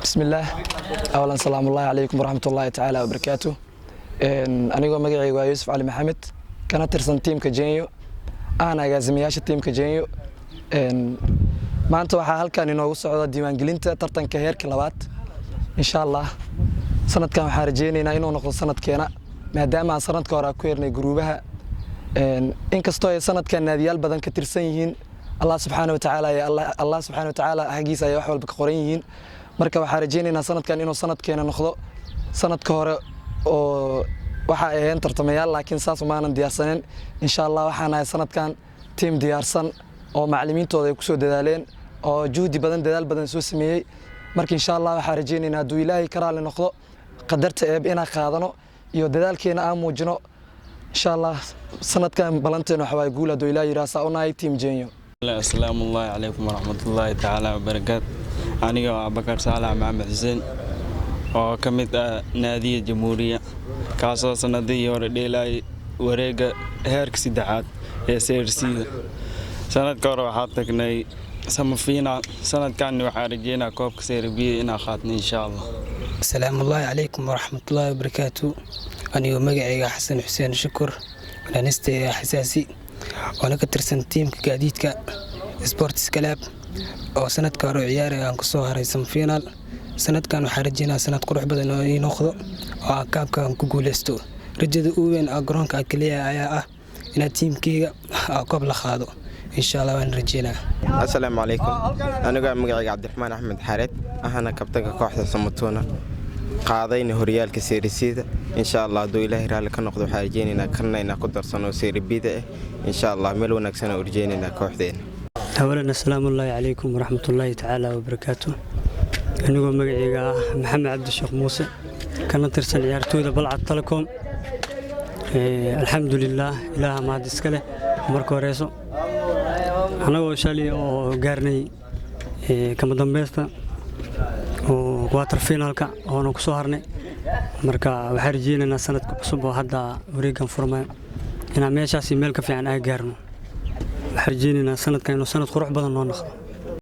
بسم الله. أولا سلام الله عليكم ورحمة الله تعالى وبركاته. أنا مقعي ويوسف علي محمد كانت ترسن تيم كجينيو أنا جازمياش التيم كجينيو ما أنت وحال كان إنه وصعد ديوان جلنتا ترتن كهير كلوات إن شاء الله سنة كان حارجيني إنه نقول سنة كنا ما دام سنة كورا كويرني جروبها إن كستوي سنة كان ناديال بدن كترسنين الله سبحانه وتعالى يا الله سبحانه وتعالى حقيسة يا وحول بقريين مركب حارجيني سنة كان إنه سنة كنا نخلو سنة كورا waxa ay tartamayaan laakiin saas ma aanan diyaarsanin insha Allah waxaana sanadkan team diyaarsan oo macallimiintooda ay ku soo dadaaleen oo juhdi badan dadaal badan soo sameeyay marka insha Allah waxa rajaynaynaa duu Ilaahay karaale noqdo qadarta eeb ina qaadano iyo dadaalkeena aan muujino insha Allah sanadkan balanteena waxa way guul duu Ilaahay raasa oo team Genyo. Assalamu alaykum wa rahmatullahi ta'ala wa barakatuh. Aniga Abubakar Salah Maxamed Xuseen oo kamid ah naadiga Jamhuuriya kaasoo sanadii hore dheelay wareega heerka saddexaad ee CRC-da sanadka hore waxaa tagnay semifinal sanadkan waxaa rajeynaa koobka Serbia inaan qaadno insha Allah. Assalamu alaykum wa rahmatullahi wa barakatuh. Aniga magacayga Xasan Xuseen Shukur wanaanistay xasaasi oo ka tirsan teamka gaadiidka Sports Club oo sanadka hore ciyaaraya aan ku soo haray semifinal sanadkan waxaa rajeynaa sanad qurux badan oo ii noqdo oo kaabkan ku guuleysto rajada ugu weyn ee garoonka kaliya ayaa ah in teamkayga koob la qaado insha Allah waan rajeynaa. Assalaamu alaykum aniga magacayga Cabdiraxmaan Axmed Xareed ahana kabtanka kooxda Samatuuna qaadayna horyaalka Serie-da insha Allah doo Ilaahay raali ka noqdo waxaa rajeynaynaa kanayna ku darsano Serie-da insha Allah meel wanaagsan oo rajeynaynaa kooxdeena. أولاً السلام الله عليكم ورحمة الله تعالى وبركاته. أنا مقعيقا محمد عبد الشيخ موسى كان ترسل عيارتوذا بلعة تلكم الحمد لله إله ما دسكله مركو ريسو أنا وشالي وقارني كما دنبيستا وواتر فينالكا وانا كسوهرني مركا وحرجينا سنة كبصبو هدا وريقا فرمان إنا ميشاسي ميلكا في عن آي قارنو وحرجينا سنة كانوا سنة قروح بدن نونخ